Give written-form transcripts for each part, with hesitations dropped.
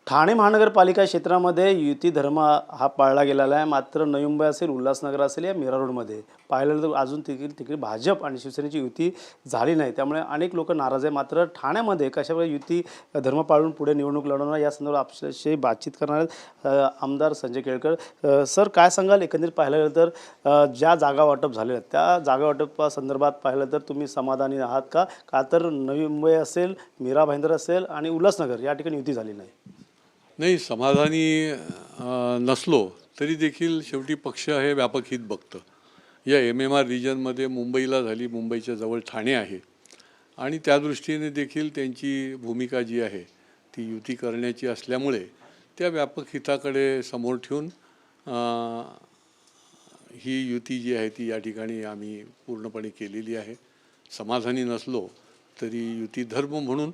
ठाणे महानगरपालिका क्षेत्रामध्ये युती धर्म हा पाळला गेलेला आहे. मात्र नवी मुंबई असेल, उल्हासनगर असेल या मीरा रोडमध्ये पाहिलं तर अजून तिकडे भाजप आणि शिवसेनेची युती झाली नाही. त्यामुळे अनेक लोक नाराज आहे. मात्र ठाण्यामध्ये कशाप्रकारे युती धर्म पाळून पुढे निवडणूक लढवणार या संदर्भात आपल्याशी बातचीत करणार आहेत आमदार संजय केळकर. सर, काय सांगाल? एकंदरीत पाहिलं गेलं तर ज्या जागा वाटप झालेल्या आहेत त्या जागा वाटपासंदर्भात पाहिलं तर तुम्ही समाधानी आहात का? का तर नवी मुंबई असेल, मीरा भाईंदर असेल आणि उल्हासनगर या ठिकाणी युती झाली नाही? नाही, समाधानी नसलो तरी देखील शेवटी पक्ष हे व्यापक हित बघतं. या MMR रिजनमध्ये मुंबईला झाली, मुंबईच्या जवळ ठाणे आहे आणि त्या दृष्टीने देखील त्यांची भूमिका जी आहे ती युती करण्याची असल्यामुळे त्या व्यापक हिताकडे समोर ठेवून ही युती जी आहे ती या ठिकाणी आम्ही पूर्णपणे केलेली आहे. समाधानी नसलो तरी युती धर्म म्हणून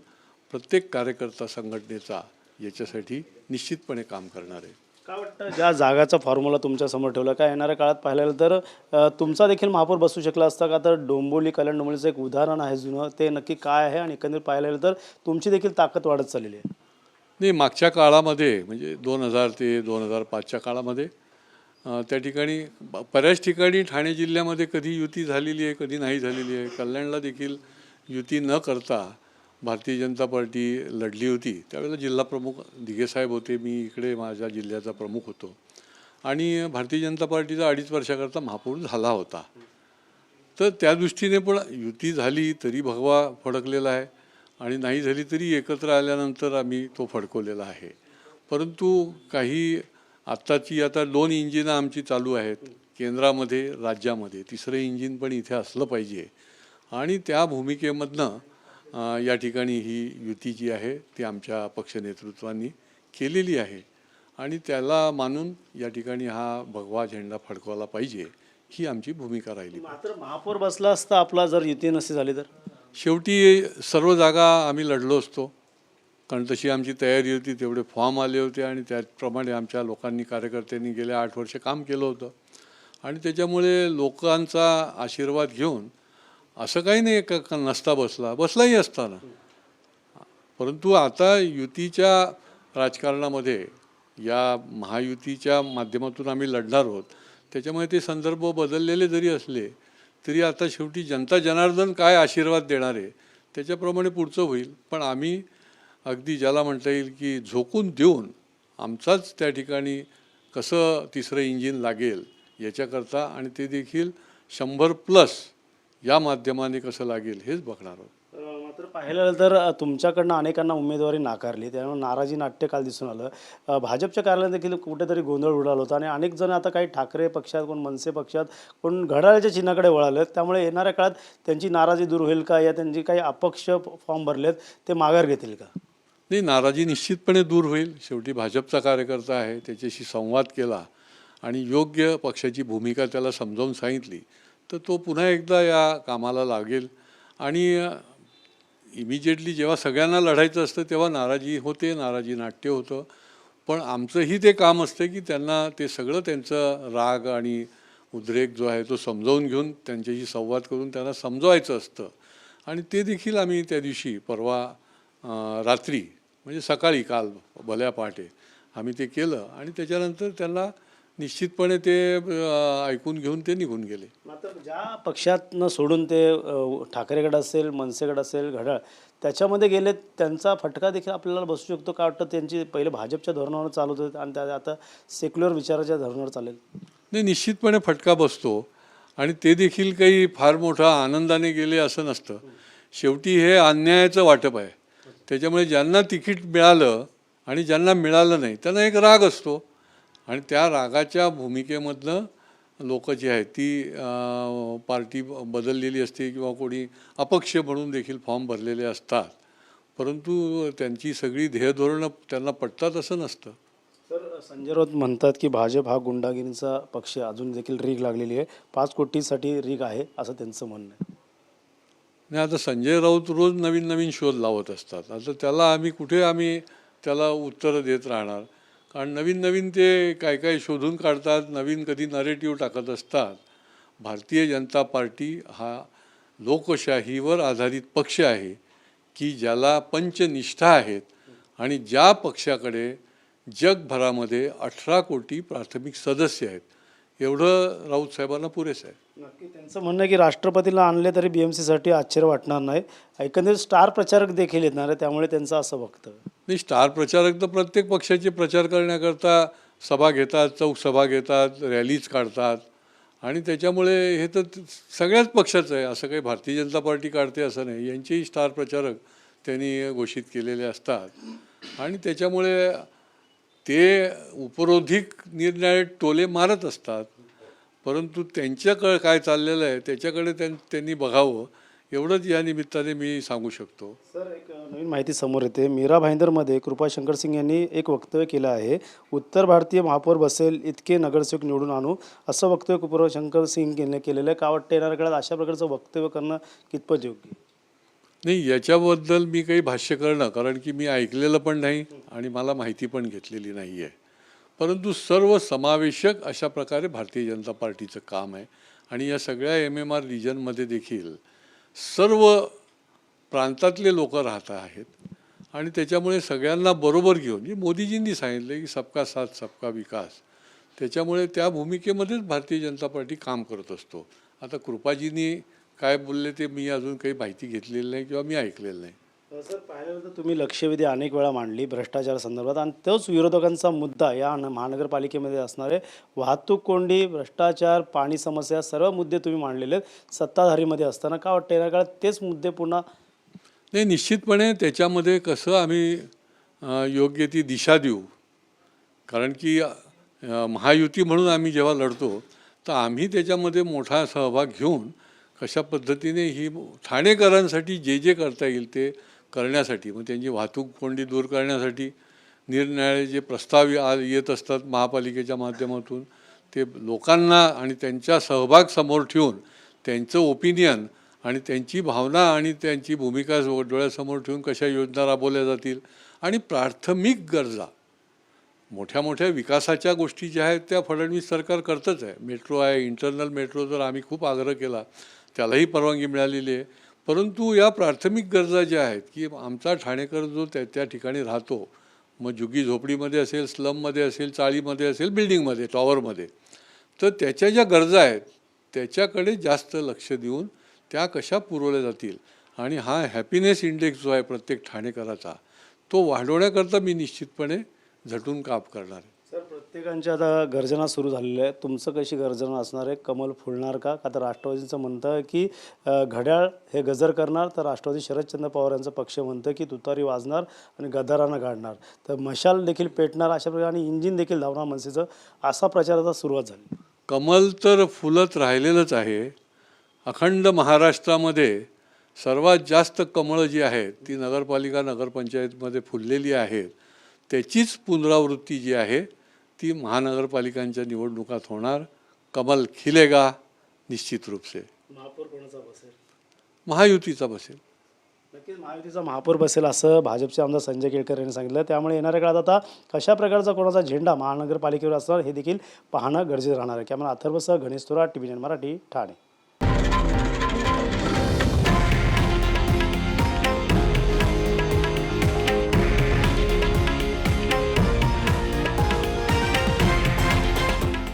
प्रत्येक कार्यकर्ता संघटनेचा याच्यासाठी निश्चितपणे काम करणार आहे. काय वाटतं, ज्या जागाचा फॉर्म्युला तुमच्यासमोर ठेवला, काय येणाऱ्या काळात पाहिलं तर तुमचा देखील महापौर बसू शकला असता का? तर डोंबिवली, कल्याण डोंबिवलीचं एक उदाहरण आहे जुनं, ते नक्की काय आहे आणि एकंदरीत पाहायला गेलं तर तुमची देखील ताकद वाढत चाललेली आहे. नाही, मागच्या काळामध्ये म्हणजे 2000 ते 2005च्या काळामध्ये त्या ठिकाणी बऱ्याच ठिकाणी ठाणे जिल्ह्यामध्ये कधी युती झालेली आहे, कधी नाही झालेली आहे. कल्याणला देखील युती न करता भारतीय जनता पार्टी लढली होती. त्यावेळेला जिल्हा प्रमुख दिघेसाहेब होते, मी इकडे माझ्या जिल्ह्याचा प्रमुख होतो आणि भारतीय जनता पार्टीचा 2.5 वर्षाकरता महापौर झाला होता. तर त्या दृष्टीने पण युती झाली तरी भगवा फडकलेला आहे आणि नाही झाली तरी एकत्र आल्यानंतर आम्ही तो फडकवलेला आहे. परंतु काही आता 2 इंजिनं आमची चालू आहेत, केंद्रामध्ये, राज्यामध्ये. तिसरं इंजिन पण इथे असलं पाहिजे आणि त्या भूमिकेमधनं या ठिकाणी ही युती जी आहे ती आमच्या पक्ष नेतृत्वानी केलेली आहे आणि त्याला मानून या ठिकाणी हा भगवा झेंडा फडकवला पाहिजे, ही आमची भूमिका राहिली. मात्र महापौर बसला असता आपला जर युती नसती झाली तर? शेवटी सर्व जागा आम्ही लढलो असतो, कारण तशी आमची तयारी होती, तेवढे फॉर्म आले होते आणि त्याप्रमाणे आमच्या लोकांनी, कार्यकर्त्यांनी गेल्या 8 वर्ष काम केलं होतं आणि त्याच्यामुळे लोकांचा आशीर्वाद घेऊन असं काही नाही का नसता बसलाही असताना. परंतु आता युतीच्या राजकारणामध्ये या महायुतीच्या माध्यमातून आम्ही लढणार आहोत. त्याच्यामुळे ते संदर्भ बदललेले जरी असले तरी आता शेवटी जनता जनार्दन काय आशीर्वाद देणार आहे त्याच्याप्रमाणे पुढचं होईल. पण आम्ही अगदी ज्याला म्हणता येईल की झोकून देऊन आमचाच त्या ठिकाणी कसं तिसरं इंजिन लागेल याच्याकरता आणि ते देखील 100+ या माध्यमाने कसं लागेल हेच बघणार आहोत. मात्र पाहिलं तर तुमच्याकडनं अनेकांना उमेदवारी नाकारली, त्यामुळे नाराजी नाट्य काल दिसून आलं. भाजपच्या कार्यालयात देखील कुठेतरी गोंधळ उडाला होता आणि अनेक जण आता काही ठाकरे पक्षात, कोण मनसे पक्षात, कोण घड्याळाच्या चिन्हाकडे वळाले. त्यामुळे येणाऱ्या काळात त्यांची नाराजी दूर होईल का, या त्यांची काही अपक्ष फॉर्म भरलेत ते माघार घेतील का? नाही, नाराजी निश्चितपणे दूर होईल. शेवटी भाजपचा कार्यकर्ता आहे, त्याच्याशी संवाद केला आणि योग्य पक्षाची भूमिका त्याला समजावून सांगितली तर तो पुन्हा एकदा या कामाला लागेल. आणि इमिजिएटली जेव्हा सगळ्यांना लढायचं असतं तेव्हा नाराजी होते, नाराजी नाट्य होतं. पण आमचंही ते काम असतं की त्यांना ते सगळं त्यांचं राग आणि उद्रेक जो आहे तो समजावून घेऊन त्यांच्याशी संवाद करून त्यांना समजवायचं असतं आणि ते देखील आम्ही त्या दिवशी परवा रात्री म्हणजे सकाळी काल भल्या पहाटे आम्ही ते केलं आणि त्याच्यानंतर त्यांना निश्चितपणे ते ऐकून घेऊन ते निघून गेले. मात्र ज्या पक्षातनं सोडून ते ठाकरेगड असेल, मनसेगड असेल, घड्याळ त्याच्यामध्ये गेले, त्यांचा फटका देखील आपल्याला बसू शकतो का? वाटतं त्यांची पहिले भाजपच्या धोरणावर चालत होते आणि त्या आता सेक्युलर विचाराच्या धोरणावर चालेल? नाही, निश्चितपणे फटका बसतो आणि ते देखील काही फार मोठा आनंदाने गेले असं नसतं. शेवटी हे अन्यायाचं वाटप आहे. त्याच्यामुळे ज्यांना तिकीट मिळालं आणि ज्यांना मिळालं नाही त्यांना एक राग असतो आणि त्या रागाच्या भूमिकेमधनं लोक जी आहेत ती पार्टी बदललेली असते किंवा कोणी अपक्ष म्हणून देखील फॉर्म भरलेले असतात. परंतु त्यांची सगळी ध्येयधोरणं त्यांना पटतात असं नसतं. तर संजय राऊत म्हणतात की भाजप हा गुंडागिरीचा पक्ष, अजून देखील रीग लागलेली आहे, 5 कोटीसाठी रीग आहे असं त्यांचं म्हणणं आहे. नाही, आता संजय राऊत रोज नवीन नवीन शोध लावत असतात. आता आम्ही त्याला उत्तरं देत राहणार, कारण नवीन नवीन ते काय काय शोधून काढतात, नवीन कधी नरेटिव्ह टाकत असतात. भारतीय जनता पार्टी हा लोकशाहीवर आधारित पक्ष आहे की ज्याला पंचनिष्ठा आहेत आणि ज्या पक्षाकडे जगभरामध्ये 18 कोटी प्राथमिक सदस्य आहेत एवढं राऊत साहेबांना पुरेसं आहे. नक्की त्यांचं म्हणणं आहे की राष्ट्रपतीला आणले तरी BMCसाठी आश्चर्य वाटणार नाही. एकंदरीत स्टार प्रचारक देखील येणार आहे, त्यामुळे त्यांचं असं वक्तव्य. नाही, स्टार प्रचारक तर प्रत्येक पक्षाचे प्रचार करण्याकरता सभा घेतात, चौक सभा घेतात, रॅलीज काढतात आणि त्याच्यामुळे हे तर सगळ्याच पक्षाचं आहे. असं काही भारतीय जनता पार्टी काढते असं नाही. यांचेही स्टार प्रचारक त्यांनी घोषित केलेले असतात आणि त्याच्यामुळे ते उपरोधिक निरनिराळे टोले मारत असतात. परंतु त्यांच्याकडे काय चाललेलं आहे त्याच्याकडे त्यांनी बघावं एवढंच या निमित्ताने मी सांगू शकतो. सर, एक नवीन माहिती समोर येते. मीरा भाईंदरमध्ये कृपाशंकर सिंग यांनी एक वक्तव्य केलं आहे. उत्तर भारतीय महापौर बसेल इतके नगरसेवक निवडून आणू, असं वक्तव्य कृपाशंकर सिंग यांनी केलेलं आहे. का वाटतं येणाऱ्या काळात अशा प्रकारचं वक्तव्य करणं कितपत योग्य? नाही, याच्याबद्दल मी काही भाष्य करणं, कारण की मी ऐकलेलं पण नाही आणि मला माहिती पण घेतलेली नाही आहे. परंतु सर्व समावेशक अशा प्रकारे भारतीय जनता पार्टीचं काम आहे आणि या सगळ्या MMR रिजनमध्ये देखील सर्व प्रांतातले लोक राहत आहेत आणि त्याच्यामुळे सगळ्यांना बरोबर घेऊन जे मोदीजींनी सांगितलं की सबका साथ सबका विकास, त्याच्यामुळे त्या भूमिकेमध्येच भारतीय जनता पार्टी काम करत असतो. आता कृपाजींनी काय बोलले ते मी अजून काही माहिती घेतलेली नाही किंवा मी ऐकलेलं नाही. सर, पाहिलं तर तुम्ही लक्षवेधी अनेक वेळा मांडली भ्रष्टाचार संदर्भात आणि तोच विरोधकांचा मुद्दा या महानगरपालिकेमध्ये असणार आहे. वाहतूक कोंडी, भ्रष्टाचार, पाणी समस्या सर्व मुद्दे तुम्ही मांडलेले आहेत सत्ताधारीमध्ये असताना. का वाटतं येणाऱ्या काळात तेच मुद्दे पुन्हा? नाही, निश्चितपणे त्याच्यामध्ये कसं आम्ही योग्य ती दिशा देऊ, कारण की महायुती म्हणून आम्ही जेव्हा लढतो तर आम्ही त्याच्यामध्ये मोठा सहभाग घेऊन कशा पद्धतीने ही ठाणेकरांसाठी जे जे करता येईल ते करण्यासाठी, मग त्यांची वाहतूक कोंडी दूर करण्यासाठी निरनिराळे जे प्रस्ताव येत असतात महापालिकेच्या माध्यमातून ते लोकांना आणि त्यांचा सहभाग समोर ठेवून त्यांचं ओपिनियन आणि त्यांची भावना आणि त्यांची भूमिका डोळ्यासमोर ठेवून कशा योजना राबवल्या जातील आणि प्राथमिक गरजा, मोठ्या मोठ्या विकासाच्या गोष्टी ज्या आहेत त्या फडणवीस सरकार करतच आहे. मेट्रो आहे, इंटरनल मेट्रो तर आम्ही खूप आग्रह केला, त्यालाही परवानगी मिळालेली आहे. परंतु या प्राथमिक गरजा ज्या आहेत की आमचा ठाणेकर जो त्या ठिकाणी राहतो, मग झुगी झोपडीमध्ये असेल, स्लममध्ये असेल, चाळीमध्ये असेल, बिल्डिंगमध्ये, टॉवरमध्ये, तर त्याच्या ज्या गरजा आहेत त्याच्याकडे जास्त लक्ष देऊन त्या कशा पुरवल्या जातील आणि हा हॅपीनेस इंडेक्स जो आहे प्रत्येक ठाणेकराचा तो वाढवण्याकरता मी निश्चितपणे झटून काम करणार आहे. सर, प्रत्येकांच्या आता गर्जना सुरू झालेल्या आहे. तुमचं कशी गर्जना असणार आहे? कमल फुलणार का? का तर राष्ट्रवादीचं म्हणतं आहे की घड्याळ हे गजर करणार, तर राष्ट्रवादी शरदचंद्र पवार यांचा पक्ष म्हणतं की तुतारी वाजणार आणि गदारानं गाडणार, तर मशाल देखील पेटणार अशा प्रकारे आणि इंजिन देखील धावणार मनसेचं, असा प्रचाराचा सुरुवात झाली. कमल तर फुलत राहिलेलंच आहे. अखंड महाराष्ट्रामध्ये सर्वात जास्त कमळं जी आहेत ती नगरपालिका नगरपंचायतमध्ये फुललेली आहेत. त्याचीच पुनरावृत्ती जी आहे ती महानगरपालिकांच्या निवडणुकात होणार. कमल खिलेगा निश्चित रूप से. महापौर कोणाचा बसेल? महायुतीचा बसेल. नक्कीच महायुतीचा महापौर बसेल असं भाजपचे आमदार संजय केळकर यांनी सांगितलं. त्यामुळे येणाऱ्या काळात आता कशा प्रकारचा कोणाचा झेंडा महानगरपालिकेवर असणार हे देखील पाहणं गरजेचं राहणार आहे. कॅमेरा अथर्वसह गणेश थोरात, TV9 मराठी, ठाणे.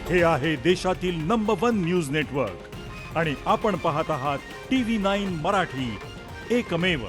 हे आहे देशातील नंबर 1 न्यूज नेटवर्क आणि आपण पाहत आहात TV9 मराठी, एकमेव.